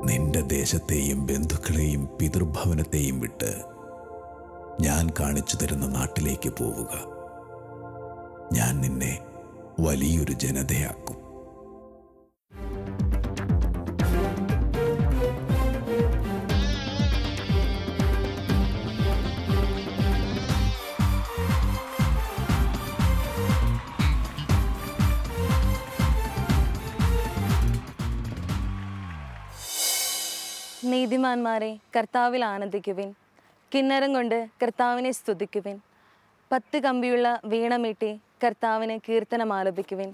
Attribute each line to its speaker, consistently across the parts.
Speaker 1: നിന്റെ ദേശത്തെയും ബന്ധുക്കളെയും പിതൃഭവനത്തെയും വിട്ട് ഞാൻ കാണിച്ചു തരുന്ന നാട്ടിലേക്ക് പോവുക. ഞാൻ നിന്നെ വലിയൊരു ജനതയാക്കും.
Speaker 2: നീതിമാന്മാരെ, കർത്താവിൽ ആനന്ദിക്കുവിൻ. കിന്നരം കൊണ്ട് കർത്താവിനെ സ്തുതിക്കുവിൻ. 10 കമ്പിയുള്ള വീണമീട്ടി കർത്താവിന് കീർത്തനം ആലപിക്കുവിൻ.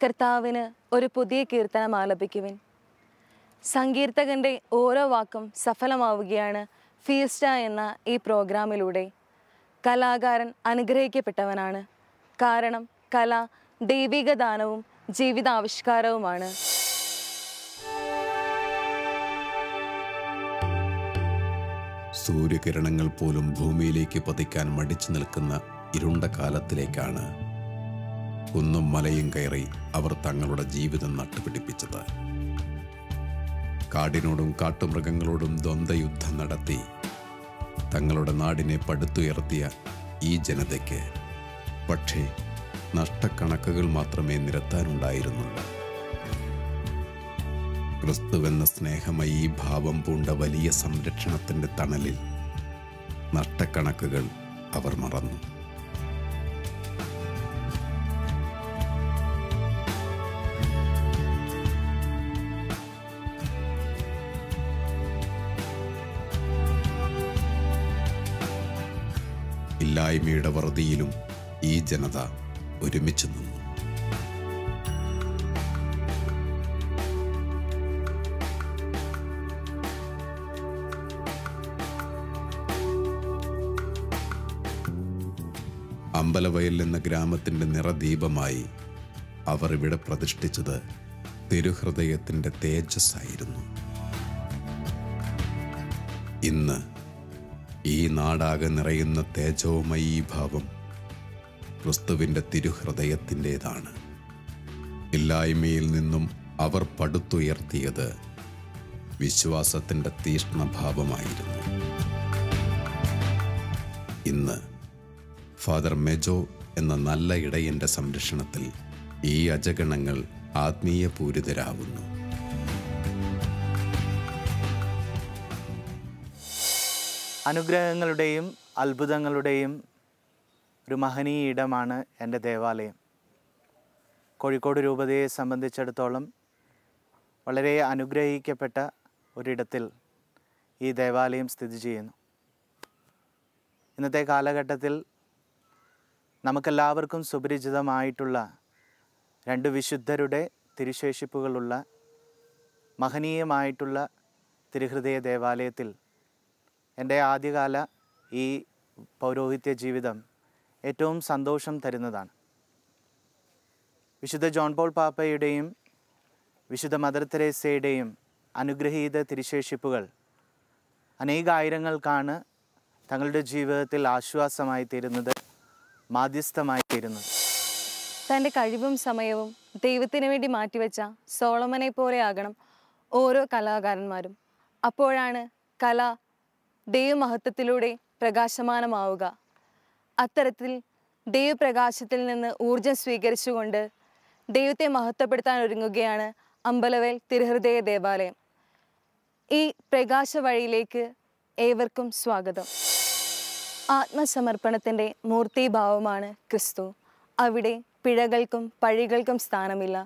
Speaker 2: കർത്താവിന് ഒരു പുതിയ കീർത്തനം ആലപിക്കുവിൻ. സങ്കീർത്തകൻ്റെ ഓരോ വാക്കും സഫലമാവുകയാണ് ഫീസ്റ്റ എന്ന ഈ പ്രോഗ്രാമിലൂടെ. കലാകാരൻ അനുഗ്രഹിക്കപ്പെട്ടവനാണ്. കാരണം കല ദൈവിക ദാനവും ജീവിതാവിഷ്കാരവുമാണ്.
Speaker 1: സൂര്യകിരണങ്ങൾ പോലും ഭൂമിയിലേക്ക് പതിക്കാൻ മടിച്ചു നിൽക്കുന്ന ഇരുണ്ട കാലത്തിലേക്കാണ് കുന്നും മലയും കയറി അവർ തങ്ങളുടെ ജീവിതം നട്ടുപിടിപ്പിച്ചത്. കാടിനോടും കാട്ടുമൃഗങ്ങളോടും ദ്വന്ദ്വയുദ്ധം നടത്തി തങ്ങളുടെ നാടിനെ പടുത്തുയർത്തിയ ഈ ജനതയ്ക്ക് പക്ഷേ നഷ്ടക്കണക്കുകൾ മാത്രമേ നിരത്താനുണ്ടായിരുന്നുള്ളൂ. ക്രിസ്തുവെന്ന സ്നേഹമയീ ഭാവം പൂണ്ട വലിയ സംരക്ഷണത്തിൻ്റെ തണലിൽ നഷ്ടക്കണക്കുകൾ അവർ മറന്നു. ഇല്ലായ്മയുടെ വറുതിയിലും ഈ ജനത ഒരുമിച്ച് നിന്നു. അമ്പലവയൽ എന്ന ഗ്രാമത്തിൻ്റെ നിറദീപമായി അവർ ഇവിടെ പ്രതിഷ്ഠിച്ചത് തിരുഹൃദയത്തിൻ്റെ തേജസ്സായിരുന്നു. ഇന്ന് ഈ നാടാകെ നിറയുന്ന തേജോമയീ ഭാവം ക്രിസ്തുവിൻ്റെ തിരുഹൃദയത്തിൻ്റേതാണ്. ഇല്ലായ്മയിൽ നിന്നും അവർ പടുത്തുയർത്തിയത് വിശ്വാസത്തിൻ്റെ തീഷ്ണഭാവമായിരുന്നു. ഇന്ന് ഫാദർ മെജോ എന്ന നല്ല ഇടയൻ്റെ സംരക്ഷണത്തിൽ ഈ അജഗണങ്ങൾ ആത്മീയ പൂരിതരാവുന്നു.
Speaker 3: അനുഗ്രഹങ്ങളുടെയും അത്ഭുതങ്ങളുടെയും ഒരു മഹനീയ ഇടമാണ് എൻ്റെ ദേവാലയം. കോഴിക്കോട് രൂപതയെ സംബന്ധിച്ചിടത്തോളം വളരെ അനുഗ്രഹിക്കപ്പെട്ട ഒരിടത്തിൽ ഈ ദേവാലയം സ്ഥിതി ചെയ്യുന്നു. ഇന്നത്തെ കാലഘട്ടത്തിൽ നമുക്കെല്ലാവർക്കും സുപരിചിതമായിട്ടുള്ള 2 വിശുദ്ധരുടെ തിരുശേഷിപ്പുകളുള്ള മഹനീയമായിട്ടുള്ള തിരുഹൃദയ ദേവാലയത്തിൽ എൻ്റെ ആദ്യകാല ഈ പൗരോഹിത്യ ജീവിതം ഏറ്റവും സന്തോഷം തരുന്നതാണ്. വിശുദ്ധ ജോൺ പോൾ പാപ്പയുടെയും വിശുദ്ധ മദർ തെരേസയുടെയും അനുഗ്രഹീത തിരുശേഷിപ്പുകൾ അനേകായിരങ്ങൾക്കാണ് തങ്ങളുടെ ജീവിതത്തിൽ ആശ്വാസമായി തീരുന്നത്, മാധ്യസ്ഥമായി തീരുന്നത്.
Speaker 2: തൻ്റെ കഴിവും സമയവും ദൈവത്തിന് വേണ്ടി മാറ്റിവെച്ച സോളമനെ പോലെ ആകണം ഓരോ കലാകാരന്മാരും. അപ്പോഴാണ് കല ദൈവമഹത്വത്തിലൂടെ പ്രകാശമാനമാവുക. അത്തരത്തിൽ ദൈവപ്രകാശത്തിൽ നിന്ന് ഊർജം സ്വീകരിച്ചുകൊണ്ട് ദൈവത്തെ മഹത്വപ്പെടുത്താൻ ഒരുങ്ങുകയാണ് അമ്പലവയൽ തിരുഹൃദയ ദേവാലയം. ഈ പ്രകാശ വഴിയിലേക്ക് ഏവർക്കും സ്വാഗതം. ആത്മസമർപ്പണത്തിൻ്റെ മൂർത്തീഭാവമാണ് ക്രിസ്തു. അവിടെ പിഴകൾക്കും പഴികൾക്കും സ്ഥാനമില്ല.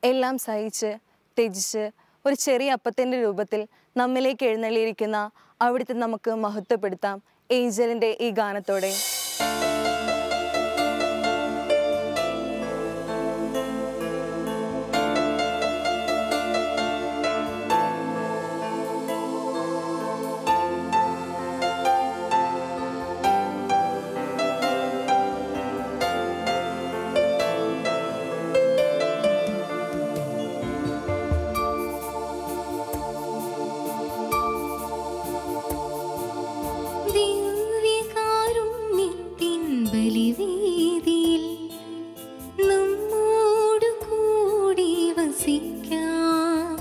Speaker 2: എല്ലാം സഹിച്ച് ത്യജിച്ച് ഒരു ചെറിയ അപ്പത്തിൻ്റെ രൂപത്തിൽ നമ്മിലേക്ക് എഴുന്നള്ളിയിരിക്കുന്ന അവിടുത്തെ നമുക്ക് മഹത്വപ്പെടുത്താം ഏഞ്ചലിൻ്റെ ഈ ഗാനത്തോടെ.
Speaker 4: നമ്മോടു കൂടി വസിക്കാം.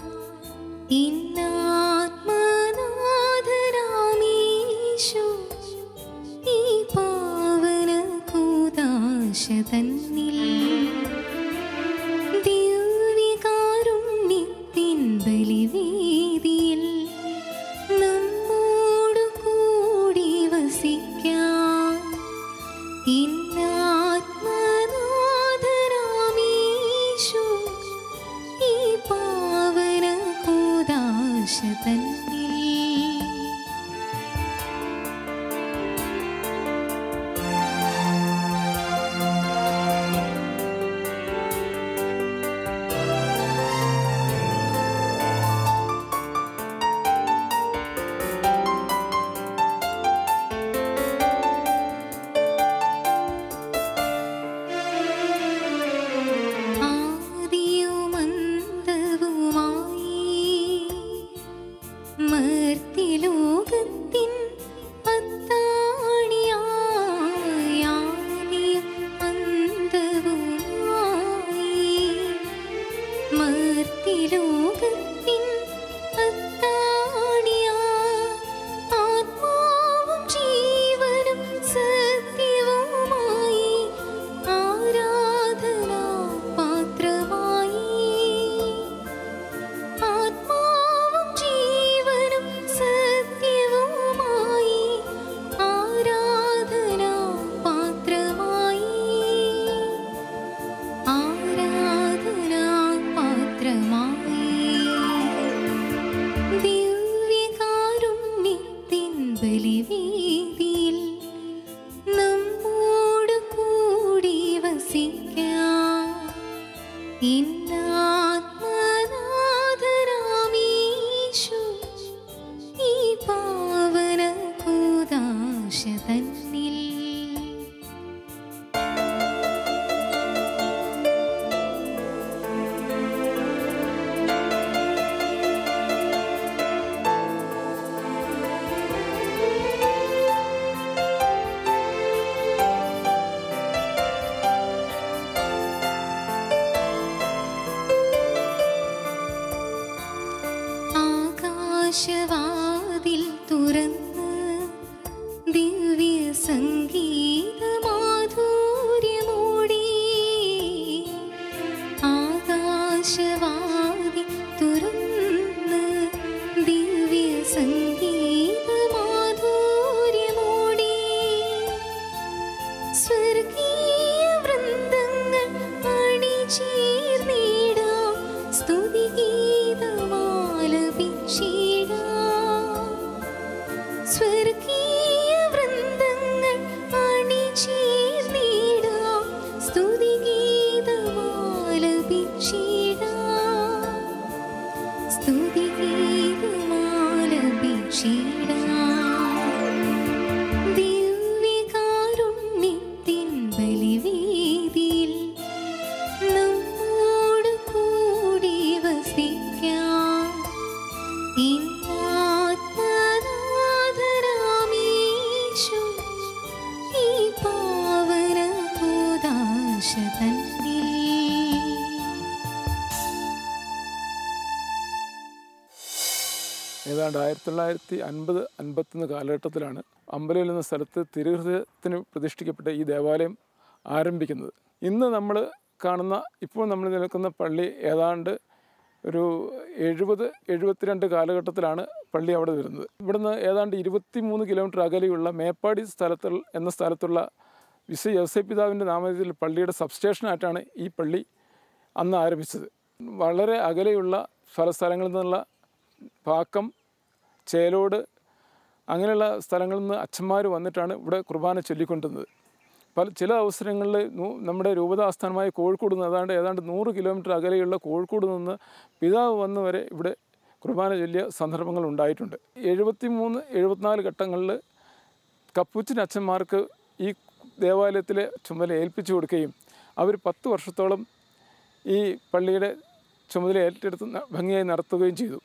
Speaker 4: ലോകത്തിൻ അത്താണിയാ ആത്മാവും ജീവനും സത്യവുമായി ആരാധനാ പാത്രമായി ആത്മാവും ജീവനും സത്യവുമായി ആരാധനാ പാത്രമായി ആരാധനാ പാത്രമായി ദിവ്യകാരുണ്യത്തിൻ ബലിവേദിയിൽ നമ്മോട് കൂടി വസിക്കാം ഇന്നാത്മനാഥനാമീശു ഈ പാവന കൂദാശ തന്നിൽ ആകാശവാതിൽ തുറന്ന് ദിവ്യ സംഗീത മാധുര്യമൂടി ആകാശവാതിൽ തുറന്ന് ദിവ്യ സംഗീത മാധുര്യമൂടി സ്വർഗീയ വൃന്ദങ്ങൾ അണിചേർന്നിടാം സ്തുതിഗീതമാലപിച്ചിടാം സ്വർഗീയ വൃന്ദങ്ങൾ അണിചേർന്നിടാം സ്തുതിഗീതമാലപിച്ചിടാം സ്തുതിഗീതമാലപിച്ചിടാം ദിവ്യകാരുണ്യത്തിൻ ബലിവേദിയിൽ നമ്മോട് കൂടി വസിക്കാം ഇന്നാത്മനാഥനാമീശു ഈ പാവന കൂദാശ തന്നിൽ
Speaker 5: ഏതാണ്ട് 1950-51 കാലഘട്ടത്തിലാണ് അമ്പലയിൽ എന്ന സ്ഥലത്ത് തിരുഹൃദയത്തിന് പ്രതിഷ്ഠിക്കപ്പെട്ട ഈ ദേവാലയം ആരംഭിക്കുന്നത്. ഇന്ന് നമ്മൾ കാണുന്ന ഇപ്പോൾ നമ്മൾ നിൽക്കുന്ന പള്ളി ഏതാണ്ട് ഒരു 70-72 കാലഘട്ടത്തിലാണ് പള്ളി അവിടെ വരുന്നത്. ഇവിടുന്ന് ഏതാണ്ട് 23 കിലോമീറ്റർ അകലെയുള്ള മേപ്പാടി എന്ന സ്ഥലത്തുള്ള വിശുദ്ധ യോസേപ്പ് പിതാവിൻ്റെ നാമത്തിൽ പള്ളിയുടെ സബ്സ്റ്റേഷനായിട്ടാണ് ഈ പള്ളി അന്ന് ആരംഭിച്ചത്. വളരെ അകലെയുള്ള സ്ഥലങ്ങളിൽ നിന്നുള്ള പാക്കം, ചേലോട് അങ്ങനെയുള്ള സ്ഥലങ്ങളിൽ നിന്ന് അച്ഛന്മാർ വന്നിട്ടാണ് ഇവിടെ കുർബാന ചൊല്ലിക്കൊണ്ടിരുന്നത്. ചില അവസരങ്ങളിൽ നമ്മുടെ രൂപതാസ്ഥാനമായ കോഴിക്കോട് നിന്ന് ഏതാണ്ട് 100 കിലോമീറ്റർ അകലെയുള്ള കോഴിക്കോട് നിന്ന് പിതാവ് വന്ന് വരെ ഇവിടെ കുർബാന ചൊല്ലിയ സന്ദർഭങ്ങൾ ഉണ്ടായിട്ടുണ്ട്. 73-74 ഘട്ടങ്ങളിൽ കപ്പുച്ചിൻ അച്ഛന്മാർക്ക് ഈ ദേവാലയത്തിലെ ചുമതല ഏൽപ്പിച്ചു കൊടുക്കുകയും അവർ 10 വർഷത്തോളം ഈ പള്ളിയുടെ ചുമതല ഏറ്റെടുത്ത് ഭംഗിയായി നടത്തുകയും ചെയ്തു.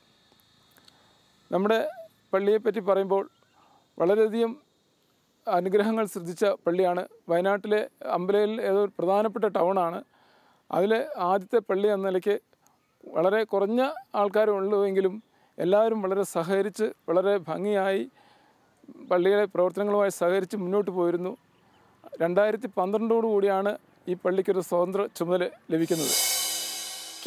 Speaker 5: നമ്മുടെ പള്ളിയെപ്പറ്റി പറയുമ്പോൾ വളരെയധികം അനുഗ്രഹങ്ങൾ ശ്രദ്ധിച്ച പള്ളിയാണ്. വയനാട്ടിലെ അമ്പലയിൽ ഏതോ പ്രധാനപ്പെട്ട ടൗണാണ്. അതിലെ ആദ്യത്തെ പള്ളി എന്ന നിലയ്ക്ക് വളരെ കുറഞ്ഞ ആൾക്കാരുള്ളൂവെങ്കിലും എല്ലാവരും വളരെ സഹകരിച്ച് വളരെ ഭംഗിയായി പള്ളിയുടെ പ്രവർത്തനങ്ങളുമായി സഹകരിച്ച് മുന്നോട്ട് പോയിരുന്നു. 2012 കൂടിയാണ് ഈ പള്ളിക്കൊരു സ്വതന്ത്ര ചുമതല ലഭിക്കുന്നത്.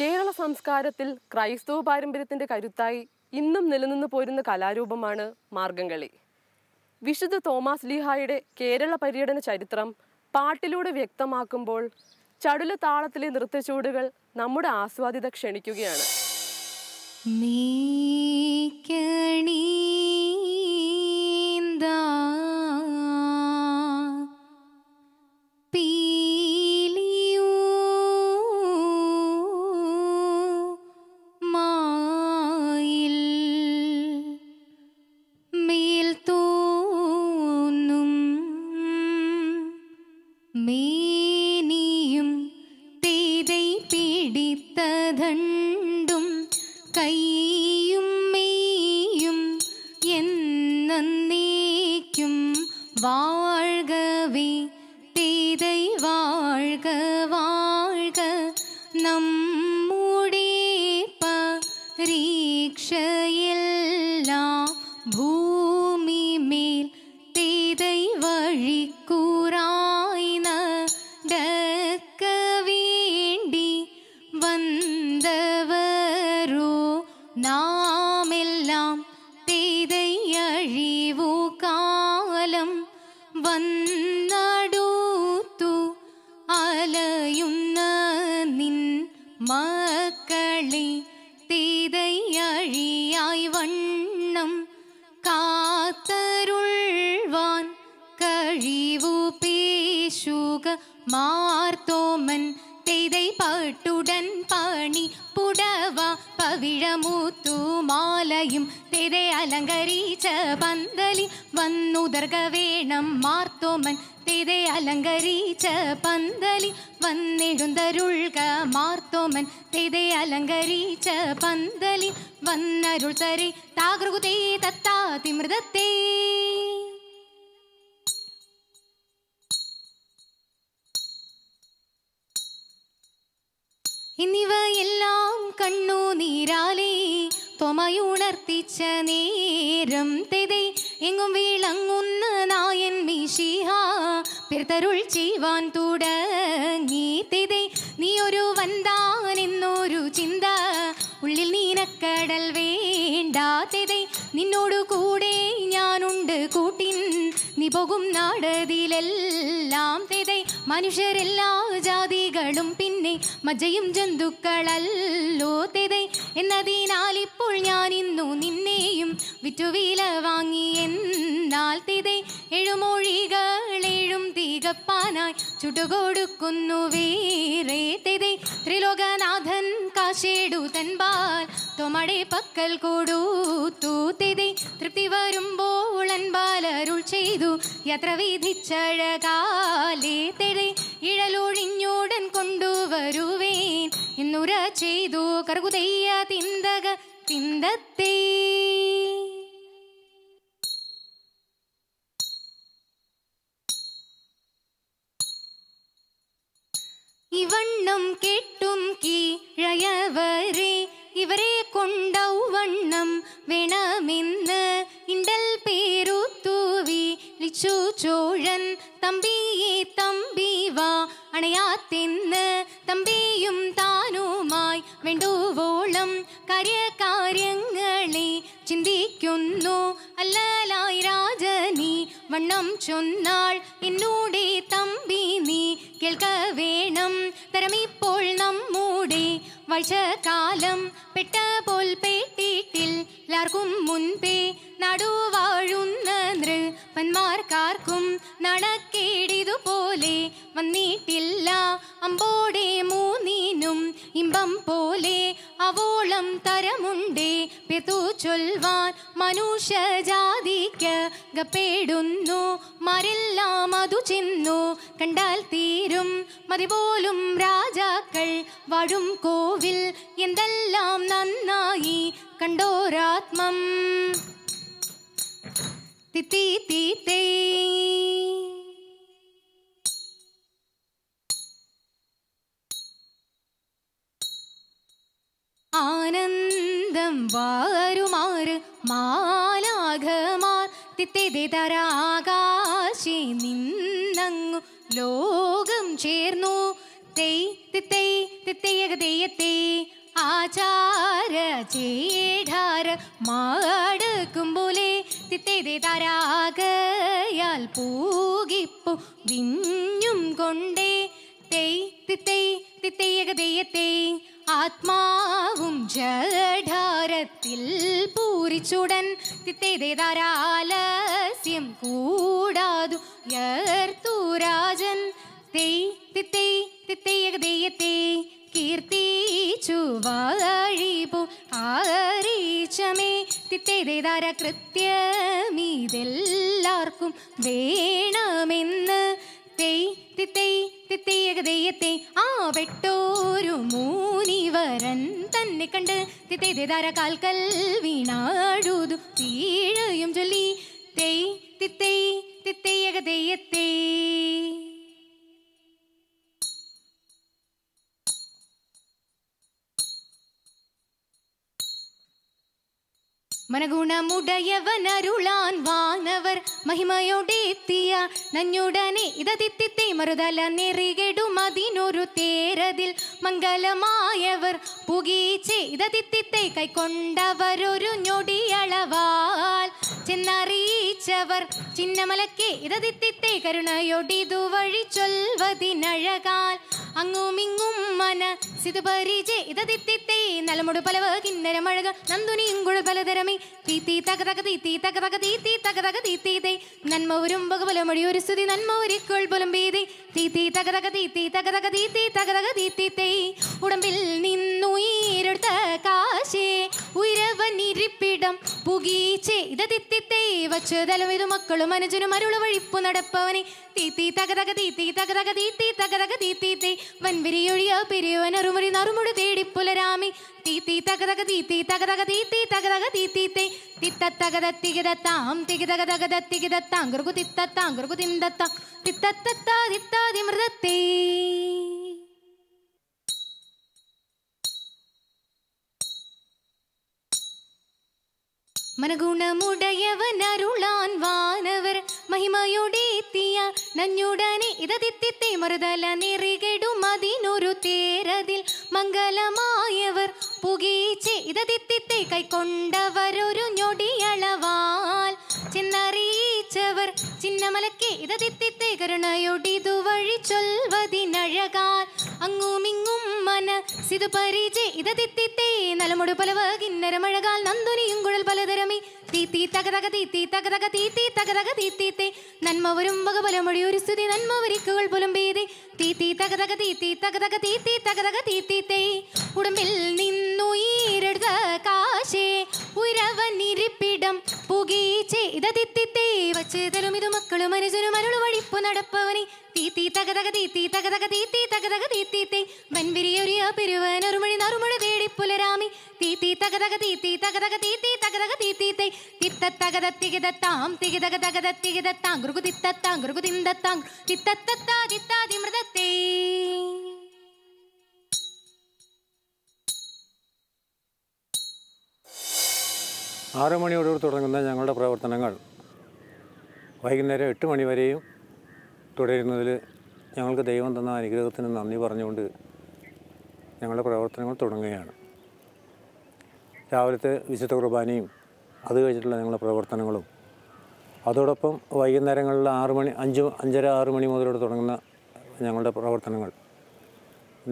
Speaker 6: കേരള സംസ്കാരത്തിൽ ക്രൈസ്തവ പാരമ്പര്യത്തിൻ്റെ കരുത്തായി ഇന്നും നിലനിന്നു പോരുന്ന കലാരൂപമാണ് മാർഗംകളി. വിശുദ്ധ തോമാസ് ലീഹായുടെ കേരള പര്യടന ചരിത്രം പാട്ടിലൂടെ വ്യക്തമാക്കുമ്പോൾ ചടുല താളത്തിലെ നൃത്തച്ചുവടുകൾ നമ്മുടെ ആസ്വാദ്യത ക്ഷണിക്കുകയാണ്.
Speaker 4: മേനിയും തേതൈ പിടിത്തതണ്ടും കൈയും മെയ്യും എന്നേക്കും വാഴ്കവേ തേതൈ വാഴ്ക വാഴ്ക നമ്മുടെ വന്നവരോ നാമെല്ലാം തെയ്തയഴിവു കാലം വന്നടുത്തു അലയുന്ന നിൻ മക്കളെ തെയ്തയഴിയായി വണ്ണം കാത്തരുൾവാൻ കഴിവു പേശുക മാർത്തോമൻ തെയ്തൈ പട്ടുടൻ പണി പുടവ പവിഴമൂത്തുമാലയും തെയ്തെ അലങ്കരിച്ച പന്തലി വന്നുദർഗ വേണം മാർത്തോമൻ തെയ്തെ അലങ്കരിച്ച പന്തലി വന്നെഴുന്തരുൾക മാർത്തോമൻ തെയ്തെ അലങ്കരിച്ച പന്തലി വന്നരുൾ തരെ താകൃതേ തത്താതിമൃതത്തേ. എന്നിവയെല്ലാം കണ്ണുനീരാലേ തൊമയുണർത്തിച്ച നേരം തെയ്തൈ എങ്ങും വിളങ്ങുന്ന നായൻ മിശിഹ പിർത്തരുൾ ചെയ്യുവാൻ തുടങ്ങി. തെയ്തൈ നീ ഒരു വന്താൻ എന്നൊരു ചിന്ത ഉള്ളിൽ നീനക്കടൽ വേണ്ട. തെയ്തൈ നിന്നോടു കൂടെ ഞാനുണ്ട് കൂട്ടിൻ നീ പോകും നാടതിലെല്ലാം. തെയ്തൈ മനുഷ്യരെല്ലാ ജാതികളും പിന്നെ മജ്ജയും ജന്തുക്കളല്ലോ. തെയ്തൈ എന്നതിനാൽ ഇപ്പോൾ ഞാൻ ഇന്നു നിന്നെയും വിറ്റുവില വാങ്ങി. എന്നാൽ തെയ്തൈ എഴുമൊഴികളേഴും തികപ്പാനായി ചുട്ടുകൊടുക്കുന്നു വേറെ. തെയ്തൈ ത്രിലോകനാഥൻ കാശേടു തൻപാൽ തൊമടെ പക്കൽ കൊടുത്തു. തെയ്തൈ തൃപ്തി വരുമ്പോൾ അൻപാലരുൾ ചെയ്തു യാത്ര വിധിച്ചഴകാലേ. തെയ്തൈ ഇഴലൊഴിഞ്ഞുടൻ കൊണ്ടുവരുവേൻ എന്നുര ചെയ്തു കറുകുതെയ്യ തിന്തക തിന്തത്തേ. ഇവണ്ണം കേട്ടും കീഴയവരെ ഇവരെ കൊണ്ടൗവണ്ണം വേണമെന്ന് ഇണ്ടൽ പേരുത്തു വിളിച്ചു ചോഴൻ. തമ്പിയെ തമ്പി വാ അണയാത്തെന്ന് തമ്പിയും താനുമായി വേണ്ടുവോളം കാര്യങ്ങളെ ചിന്തിക്കുന്നു. അല്ലലായി രാജനീ വണ്ണം ചൊന്നാൾ എന്നൂടെ തമ്പി നീ കേൾക്ക വേണം. തരമിപ്പോൾ നമ്മുടെ വാഴ്ചകാലം പെട്ട പോൽ പെട്ടിട്ടില്ലാർക്കും മുൻപേ നടുവാഴുന്ന നൃപന്മാർക്കാർക്കും നടക്കേടിതുപോലെ വന്നിട്ടില്ല. അമ്പോടെ മൂന്നിനും ഇമ്പം പോലെ അവോളം തരമുണ്ടേ പെതു ചൊൽവാൻ മനുഷ്യജാതിക്ക് ഗപ്പേടുന്നു. മാരെല്ലാം അതു ചെന്നു കണ്ടാൽ തീരും മതിപോലും രാജാക്കൾ വാഴും കോവിൽ എന്തെല്ലാം നന്നായി കണ്ടോരാത്മം. തിത്തി തീത്തേ ആനന്ദം വാരുമാറ് മാലാഘമാർ തിത്തേതരാകാശി നിന്നങ്ങു ലോകം ചേർന്നു. തെയ് തിത്തൈ തിത്തയ്യകതെയ്യത്തേ ആചാര ചേഠാര മാടക്കുമ്പോലെ തിത്തേതരാകയാൽ പൂകിപ്പു വിഞ്ഞും കൊണ്ടേ. തെയ് തിത്തൈ തിത്തയ്യകതെയ്യത്തേ ആത്മാവും ജഠാരത്തിൽ പൂരിച്ചുടൻ തിത്തേതാരാലസ്യം കൂടാതു യർത്തുരാജൻ. തെയ് തിത്തൈ തിത്തയ്യകതെയ്യത്തേ കീർത്തിച്ചു വാഴിപ്പു ആരീച്ചമേ. തിത്തേതാര കൃത്യമിതെല്ലാവർക്കും വേണമെന്ന്. തെയ് തിത്തൈ തിത്തയ്യകതെയ്യത്തേ ആ വെട്ടോരു മൂനിവരൻ തന്നെ കണ്ട് തിത്തേതാര കാൽക്കൽ വീണാഴുതു വീഴയും ചൊല്ലി. തെയ് തിത്തൈ തിത്തയ്യകതെയ്യത്തേ മനഗുണമുടയവനരുളാൻ വാനവർ മഹിമയോടെത്തിയ നഞ്ഞുടനെ ഇതതിത്തിത്തെ മറുതല നെറികെടും അതിനൊരു തേരതിൽ മംഗലമായവർ പുകീച്ചെ ഇതതിത്തിത്തെ കൈക്കൊണ്ടവരൊരു ഞൊടിയളവാൽ ചെന്നറിയിച്ചവർ ചിന്നമലക്കെ ഇതതിത്തിത്തെ കരുണയൊടിതു വഴി ചൊൽവതിനഴകാൽ അങ്ങുമിങ്ങും മന സിതുപരിചെ ഇതതിത്തിത്തെ നലമുടു പലവ കിന്നരമഴക നന്ദുനിയും കുഴൽ പലതരമേ തീത്തി തകതക തീത്തി തകതക തീത്തി തകതക തീത്തീതേ നന്മ ഒരു ബഹുബലമൊഴി ഒരു സ്തുതി നന്മ ഒരിക്കൽ പോലും ഭീതി തീത്തി തകതക തീത്തി തകതക തീത്തി തകതക തീത്തീത്തേ ഉടമ്പിൽ നിന്നുയരെടുത്ത കാശേ ഉയരവനിരിപ്പിടം പുകീച്ചേ ഇതതിത്തിത്തേ വച്ചതലും ഇത് മക്കളും അനുജനും അരുള വഴിപ്പു നടപ്പവനെ തീത്തി തകതക തീത്തി തകതക തീത്തി തകതക തീത്തീത്തേ വൻവിരിയൊഴിയ പെരിയവനറുമുറി നറുമുടി തേടിപ്പുലരാമി തീത്തി തകതക തീത്തി തകതക തീത്തി തകതക തീത്തീത്തേ തിത്തത്തകത തികിതത്താം തികിതക തകത തികിതത്താം ഗുർഗു തിത്തത്താം ഗുർഗു തിന്തത്താം തിത്തത്തത്താ തിത്താതി മൃതത്തേ. മനഗുണമുടയവനരുളാൻ വാനവർ മഹിമയോടെത്തിയ നഞ്ഞുടനെ ഇതതിത്തിത്തെ മറുതല നെറികെടും അതിനൊരു തേരതിൽ മംഗലമായവർ പുകീച്ചെ ഇതതിത്തിത്തെ കൈക്കൊണ്ടവരൊരു ഞൊടിയളവാൽ ചെന്നറിയിച്ചവർ ചിന്നമലക്കെ ഇതതിത്തിത്തെ കരുണയൊടിതു വഴി ചൊൽവതിനഴകാൽ അങ്ങുമിങ്ങും മന സിതുപരിചെ ഇതതിത്തിത്തെ നലമുടു പലവ കിന്നരമഴകാൽ നന്ദുനിയും കുഴൽ പലതരമേ തീത്തി തകതക തീത്തി തകതക തീത്തി തകതക തീത്തീത്തേ നന്മ വരും ബഹുബലമൊഴി ഒരു സ്തുതി നന്മ ഒരിക്കുകൾ പോലും ഭീതി തീത്തി തകതക തീത്തി തകതക തീത്തി തകതക തീത്തീത്തേ ഉടമ്പിൽ നിന്നുയരെടുത്ത കാശേ ഉയരവനിരിപ്പിടം പുകീച്ചെ ഇതതിത്തിത്തേ വച്ചതലും ഇത് മക്കളും അനുജനും അരുളു വഴിപ്പു നടപ്പവനെ തീത്തി തകതക തീത്തി തകതക തീത്തി തകതക തീത്തീത്തേ വൻവിരിയൊരിയ പെരുവനറുമഴി നറുമുഴി തേടിപ്പുലരാമി തീത്തി തകതക തീത്തി തകതക തീത്തി തകതക തീത്തീത്തേ തിത്തത്തകത തികിതത്താം തികിതക തകത തികിതത്താം ഗുർഗു തിത്തത്താം ഗുർഗു തിന്തത്താം തിത്തത്തത്താ തിത്താതി മൃതത്തേ.
Speaker 7: 6 മണിയോട് തുടങ്ങുന്ന ഞങ്ങളുടെ പ്രവർത്തനങ്ങൾ വൈകുന്നേരം 8 മണി വരെയും തുടരുന്നതിൽ ഞങ്ങൾക്ക് ദൈവം തന്ന അനുഗ്രഹത്തിന് നന്ദി പറഞ്ഞുകൊണ്ട് ഞങ്ങളുടെ പ്രവർത്തനങ്ങൾ തുടങ്ങുകയാണ്. രാവിലത്തെ വിശുദ്ധ കുർബാനയും അത് കഴിഞ്ഞിട്ടുള്ള ഞങ്ങളുടെ പ്രവർത്തനങ്ങളും അതോടൊപ്പം വൈകുന്നേരങ്ങളിൽ 6 മണി 5:30-6 മണി മുതലോട് തുടങ്ങുന്ന ഞങ്ങളുടെ പ്രവർത്തനങ്ങൾ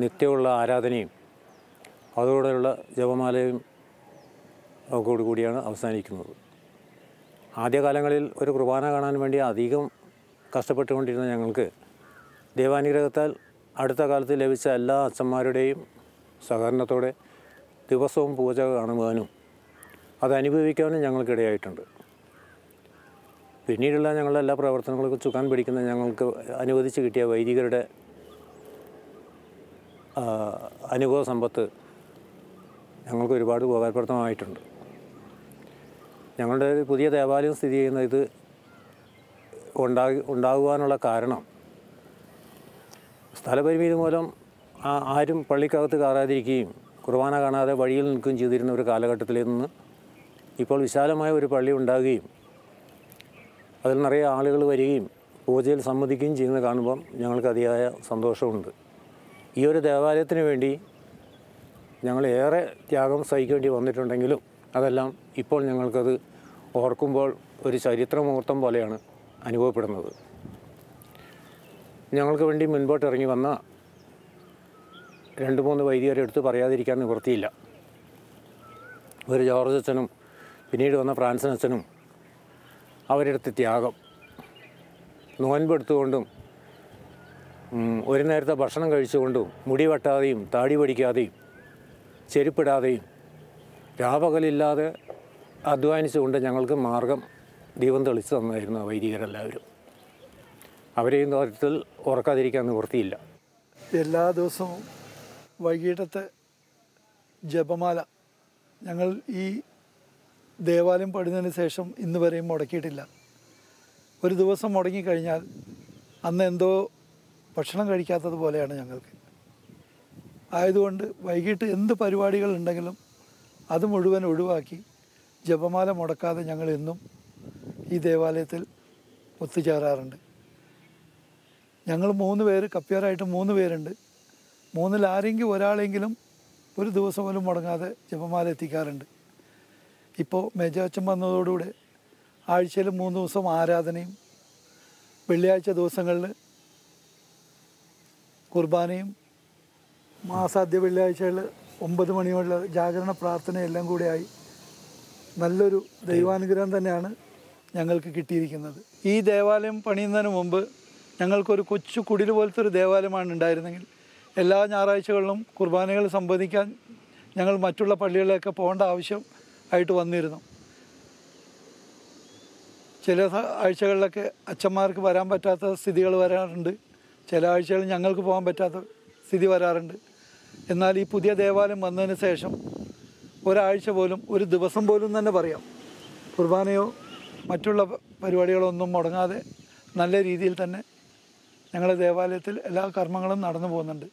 Speaker 7: നിത്യമുള്ള ആരാധനയും അതോടെയുള്ള ജപമാലയും കൂടിയാണ് അവസാനിക്കുന്നത്. ആദ്യകാലങ്ങളിൽ ഒരു കുർബാന കാണാൻ വേണ്ടി അധികം കഷ്ടപ്പെട്ടുകൊണ്ടിരുന്ന ഞങ്ങൾക്ക് ദൈവാനുഗ്രഹത്താൽ അടുത്ത കാലത്ത് ലഭിച്ച എല്ലാ അച്ഛന്മാരുടെയും സഹകരണത്തോടെ ദിവസവും പൂജ കാണുവാനും അത് അനുഭവിക്കാനും ഞങ്ങൾക്കിടയായിട്ടുണ്ട്. പിന്നീടുള്ള ഞങ്ങളുടെ എല്ലാ പ്രവർത്തനങ്ങൾക്കും ചുക്കാൻ പിടിക്കുന്ന ഞങ്ങൾക്ക് അനുവദിച്ച് കിട്ടിയ വൈദികരുടെ അനുഭവ സമ്പത്ത് ഞങ്ങൾക്ക് ഒരുപാട് ഉപകാരപ്രദമായിട്ടുണ്ട്. ഞങ്ങളുടെ പുതിയ ദേവാലയം സ്ഥിതി ചെയ്യുന്ന ഇത് ഉണ്ടാകുവാനുള്ള കാരണം സ്ഥലപരിമിതി മൂലം ആരും പള്ളിക്കകത്ത് കയറാതിരിക്കുകയും കുർബാന കാണാതെ വഴിയിൽ നിൽക്കുകയും ചെയ്തിരുന്ന ഒരു കാലഘട്ടത്തിൽ നിന്ന് ഇപ്പോൾ വിശാലമായ ഒരു പള്ളി ഉണ്ടാകുകയും അതിൽ നിറയെ ആളുകൾ വരികയും പൂജയിൽ സംബന്ധിക്കുകയും ചെയ്യുന്നത് കാണുമ്പം ഞങ്ങൾക്ക് അതിയായ സന്തോഷമുണ്ട്. ഈ ഒരു ദേവാലയത്തിന് വേണ്ടി ഞങ്ങൾ ഏറെ ത്യാഗം സഹിക്കേണ്ടി വന്നിട്ടുണ്ടെങ്കിലും അതെല്ലാം ഇപ്പോൾ ഞങ്ങൾക്കത് ഓർക്കുമ്പോൾ ഒരു ചരിത്രമുഹൂർത്തം പോലെയാണ് അനുഭവപ്പെടുന്നത്. ഞങ്ങൾക്ക് വേണ്ടി മുൻപോട്ട് ഇറങ്ങി വന്ന 2-3 വൈദികരെ എടുത്ത് പറയാതിരിക്കാൻ നിവൃത്തിയില്ല. ഒരു ജോർജ് അച്ഛനും പിന്നീട് വന്ന ഫ്രാൻസിൻ അച്ഛനും അവരെടുത്ത് ത്യാഗം നോൻപെടുത്തുകൊണ്ടും ഒരു നേരത്തെ ഭക്ഷണം കഴിച്ചുകൊണ്ടും മുടി വെട്ടാതെയും താടി പഠിക്കാതെയും ചെരുപ്പിടാതെയും രാപകലില്ലാതെ അധ്വാനിച്ചുകൊണ്ട് ഞങ്ങൾക്ക് മാർഗം ദൈവം തെളിച്ചു തന്നായിരുന്നു ആ വൈദികരെല്ലാവരും. അവരെയും തരത്തിൽ ഓർക്കാതിരിക്കാൻ നിവൃത്തിയില്ല.
Speaker 8: എല്ലാ ദിവസവും വൈകിട്ടത്തെ ജപമാല ഞങ്ങൾ ഈ ദേവാലയം പണിതിന് ശേഷം ഇന്ന് വരെയും മുടക്കിയിട്ടില്ല. ഒരു ദിവസം മുടങ്ങിക്കഴിഞ്ഞാൽ അന്ന് എന്തോ ഭക്ഷണം കഴിക്കാത്തത് പോലെയാണ് ഞങ്ങൾക്ക്. ആയതുകൊണ്ട് വൈകിട്ട് എന്ത് പരിപാടികളുണ്ടെങ്കിലും അത് മുഴുവൻ ഒഴിവാക്കി ജപമാല മുടക്കാതെ ഞങ്ങൾ എന്നും ഈ ദേവാലയത്തിൽ ഒത്തുചേരാറുണ്ട്. ഞങ്ങൾ 3 പേര്, കപ്പ്യാരായിട്ട് 3 പേരുണ്ട്. 3-ൽ ആരെങ്കിലും ഒരാളെങ്കിലും ഒരു ദിവസം പോലും മുടങ്ങാതെ ജപമാല എത്തിക്കാറുണ്ട്. ഇപ്പോൾ മേജാച്ചൻ വന്നതോടുകൂടെ ആഴ്ചയിൽ 3 ദിവസം ആരാധനയും വെള്ളിയാഴ്ച ദിവസങ്ങളിൽ കുർബാനയും മാസാദ്യ വെള്ളിയാഴ്ചകളിൽ 9 മണിയുള്ള ജാഗരണ പ്രാർത്ഥനയെല്ലാം കൂടെയായി നല്ലൊരു ദൈവാനുഗ്രഹം തന്നെയാണ് ഞങ്ങൾക്ക് കിട്ടിയിരിക്കുന്നത്. ഈ ദേവാലയം പണിയുന്നതിന് മുമ്പ് ഞങ്ങൾക്കൊരു കൊച്ചു കുടിൽ പോലത്തെ ഒരു ദേവാലയമാണ് ഉണ്ടായിരുന്നെങ്കിൽ എല്ലാ ഞായറാഴ്ചകളിലും കുർബാനകൾ സംബന്ധിക്കാൻ ഞങ്ങൾ മറ്റുള്ള പള്ളികളിലൊക്കെ പോകേണ്ട ആവശ്യം ആയിട്ട് വന്നിരുന്നു. ചില ആഴ്ചകളിലൊക്കെ അച്ഛന്മാർക്ക് വരാൻ പറ്റാത്ത സ്ഥിതികൾ വരാറുണ്ട്. ചില ആഴ്ചകളിൽ ഞങ്ങൾക്ക് പോകാൻ പറ്റാത്ത സ്ഥിതി വരാറുണ്ട്. എന്നാൽ ഈ പുതിയ ദേവാലയം വന്നതിന് ശേഷം ഒരാഴ്ച പോലും, ഒരു ദിവസം പോലും തന്നെ പറയാം, കുർബാനയോ മറ്റുള്ള പരിപാടികളോ ഒന്നും മുടങ്ങാതെ നല്ല രീതിയിൽ തന്നെ ഞങ്ങളുടെ ദേവാലയത്തിൽ എല്ലാ കർമ്മങ്ങളും നടന്നു പോകുന്നുണ്ട്.